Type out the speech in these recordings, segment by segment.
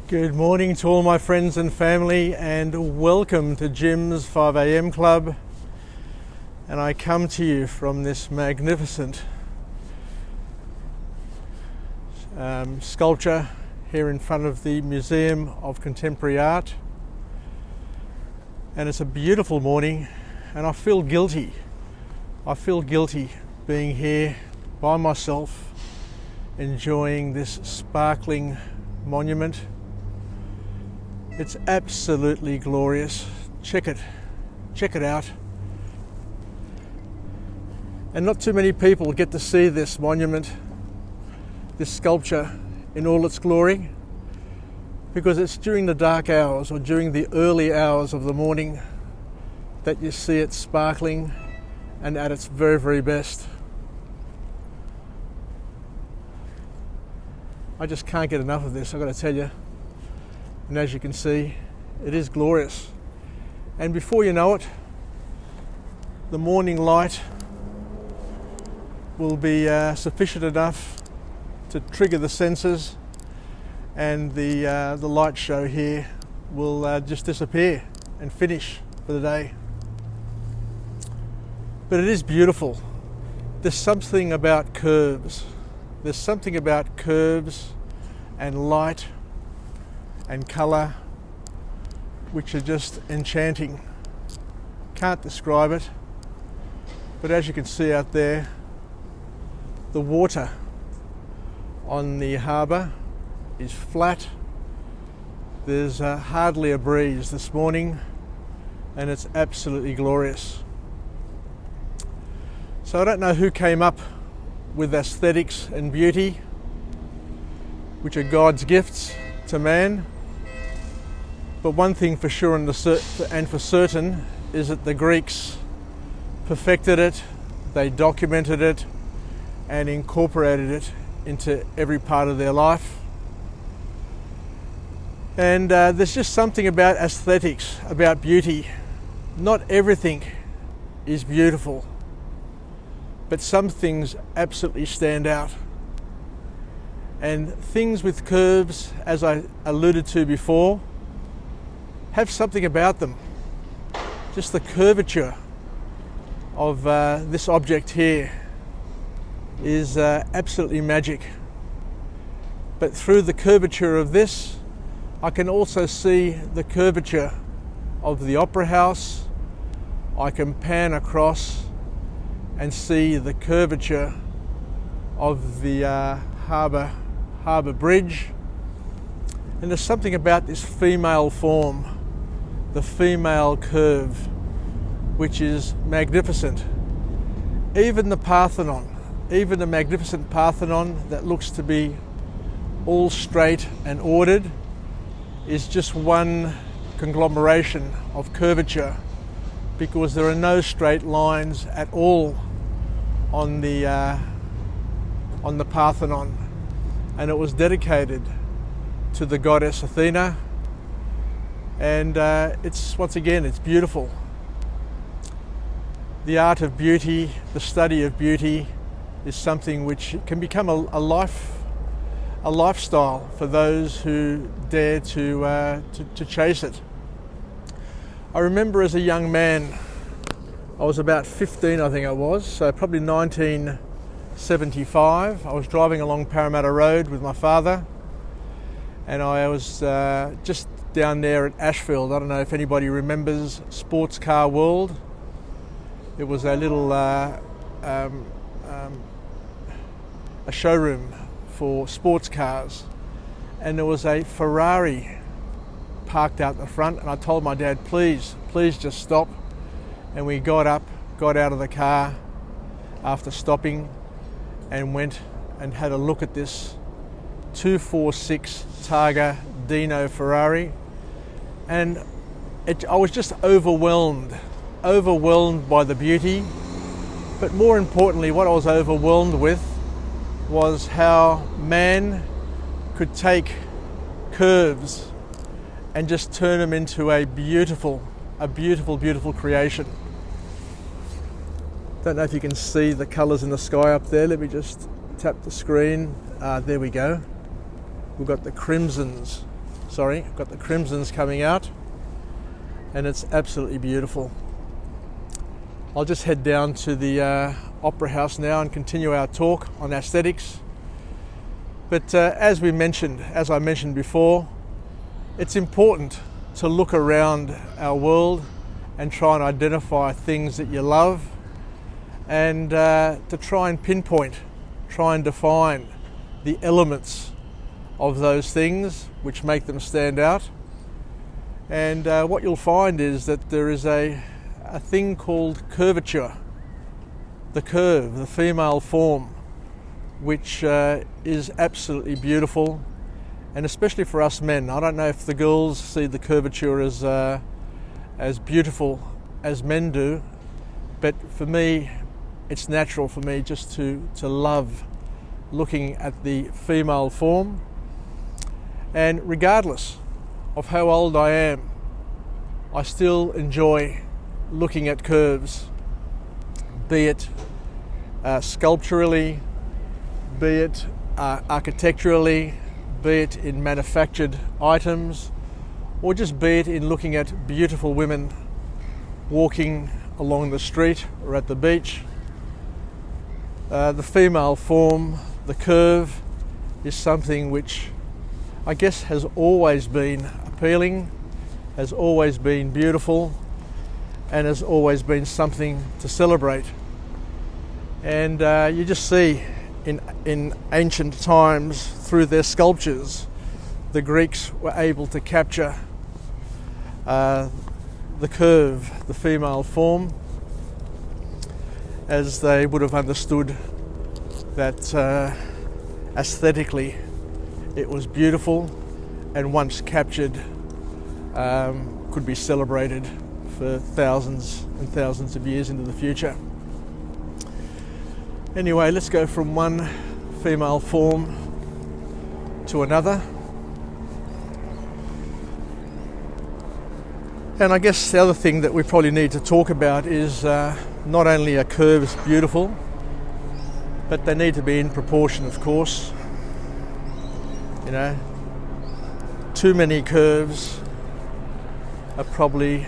Good morning to all my friends and family, and welcome to Jim's 5am Club. And I come to you from this magnificent sculpture here in front of the Museum of Contemporary Art. And it's a beautiful morning, and I feel guilty. I feel guilty being here by myself, enjoying this sparkling monument. It's absolutely glorious. Check it out. And not too many people get to see this monument, this sculpture in all its glory, because it's during the dark hours or during the early hours of the morning that you see it sparkling and at its very, very best. I just can't get enough of this, I've got to tell you. And as you can see, it is glorious. And before you know it, the morning light will be sufficient enough to trigger the senses, and the light show here will just disappear and finish for the day. But it is beautiful. There's something about curves. There's something about curves and light and colour which are just enchanting. Can't describe it, but as you can see out there, the water on the harbour is flat. There's hardly a breeze this morning, and it's absolutely glorious. So I don't know who came up with aesthetics and beauty, which are God's gifts to man. But one thing for sure and for certain is that the Greeks perfected it, they documented it and incorporated it into every part of their life. And there's just something about aesthetics, about beauty. Not everything is beautiful, but some things absolutely stand out. And things with curves, as I alluded to before, have something about them. Just the curvature of this object here is absolutely magic. But through the curvature of this, I can also see the curvature of the Opera House. I can pan across and see the curvature of the harbour bridge. And there's something about this female form, the female curve, which is magnificent. Even the Parthenon, even the magnificent Parthenon that looks to be all straight and ordered, is just one conglomeration of curvature, because there are no straight lines at all on the Parthenon, and it was dedicated to the goddess Athena. And it's, once again, it's beautiful. The art of beauty, the study of beauty, is something which can become a lifestyle for those who dare to chase it. I remember as a young man, I was about 15, I think I was, so probably 1975. I was driving along Parramatta Road with my father, and I was just down there at Ashfield. I don't know if anybody remembers Sports Car World. It was a little a showroom for sports cars, and there was a Ferrari parked out the front, and I told my dad, please just stop. And we got out of the car after stopping and went and had a look at this 246 Targa Dino Ferrari, and I was just overwhelmed by the beauty. But more importantly, what I was overwhelmed with was how man could take curves and just turn them into a beautiful creation. Don't know if you can see the colours in the sky up there. Let me just tap the screen. There we go. We've got the crimsons Sorry, I've got the crimsons coming out, and it's absolutely beautiful. I'll just head down to the Opera House now and continue our talk on aesthetics. But as I mentioned before, it's important to look around our world and try and identify things that you love, and to try and pinpoint, try and define the elements of those things which make them stand out. And what you'll find is that there is a thing called curvature, the curve, the female form, which is absolutely beautiful, and especially for us men. I don't know if the girls see the curvature as beautiful as men do, but for me, it's natural for me just to love looking at the female form. And regardless of how old I am, I still enjoy looking at curves, be it sculpturally, be it architecturally, be it in manufactured items, or just be it in looking at beautiful women walking along the street or at the beach. The female form, the curve, is something which I guess has always been appealing, has always been beautiful, and has always been something to celebrate. And you just see in ancient times, through their sculptures, the Greeks were able to capture the curve, the female form, as they would have understood that aesthetically it was beautiful, and once captured could be celebrated for thousands and thousands of years into the future. Anyway, let's go from one female form to another. And I guess the other thing that we probably need to talk about is not only are curves beautiful, but they need to be in proportion, of course. You know, too many curves are probably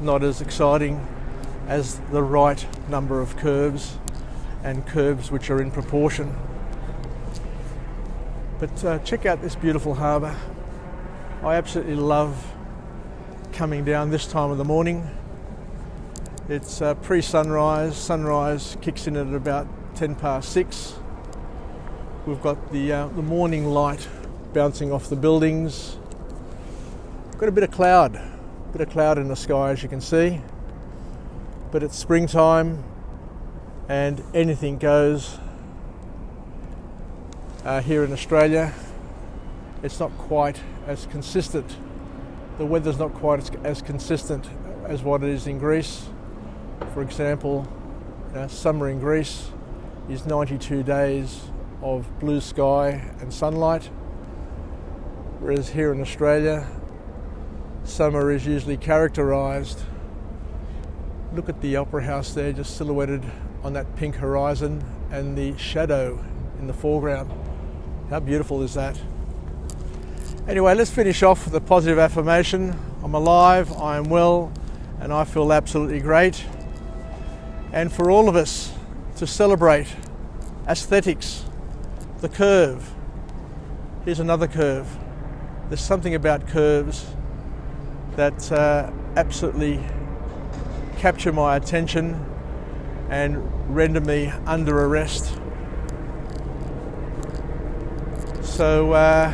not as exciting as the right number of curves, and curves which are in proportion. But check out this beautiful harbour. I absolutely love coming down this time of the morning. It's pre-sunrise. Sunrise kicks in at about 6:10. We've got the morning light bouncing off the buildings. Got a bit of cloud in the sky, as you can see. But it's springtime, and anything goes. Here in Australia, it's not quite as consistent. The weather's not quite as consistent as what it is in Greece. For example, summer in Greece is 92 days of blue sky and sunlight, whereas here in Australia, summer is usually characterised. Look at the Opera House there, just silhouetted on that pink horizon, and the shadow in the foreground. How beautiful is that? Anyway, let's finish off with a positive affirmation. I'm alive, I am well, and I feel absolutely great. And for all of us to celebrate aesthetics, the curve. Here's another curve. There's something about curves that absolutely capture my attention and render me under arrest. So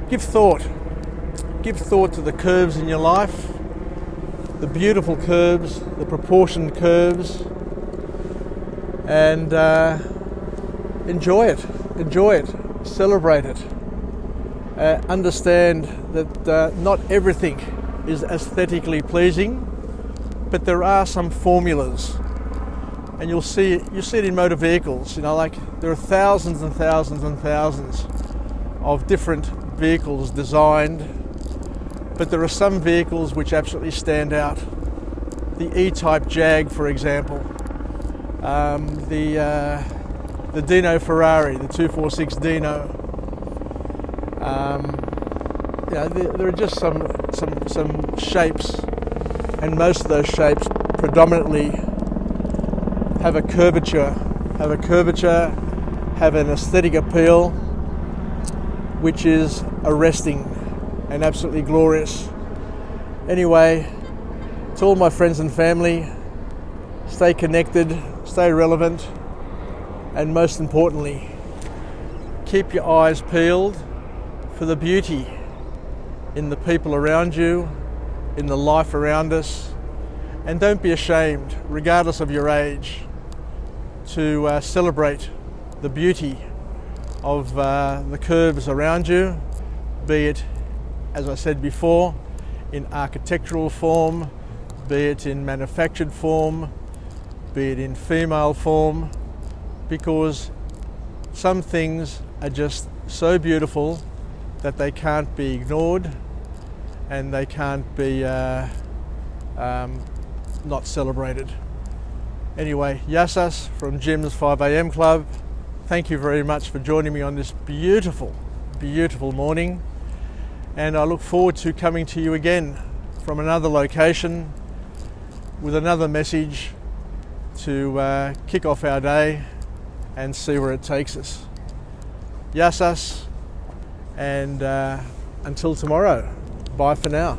give thought to the curves in your life, the beautiful curves, the proportioned curves, and enjoy it, celebrate it. Understand that not everything is aesthetically pleasing, but there are some formulas, and you see it in motor vehicles. Like there are thousands and thousands and thousands of different vehicles designed, but there are some vehicles which absolutely stand out. The E-Type Jag, for example, the Dino Ferrari, the 246 Dino, there are just some shapes, and most of those shapes predominantly have a curvature, have an aesthetic appeal, which is arresting and absolutely glorious. Anyway, to all my friends and family, stay connected, stay relevant, and most importantly, keep your eyes peeled for the beauty in the people around you, in the life around us, and don't be ashamed, regardless of your age, to celebrate the beauty of the curves around you, be it, as I said before, in architectural form, be it in manufactured form, be it in female form, because some things are just so beautiful that they can't be ignored and they can't be not celebrated. Anyway, Yassas from Jim's 5am Club. Thank you very much for joining me on this beautiful, beautiful morning. And I look forward to coming to you again from another location with another message to kick off our day and see where it takes us. Yassas, and until tomorrow, bye for now.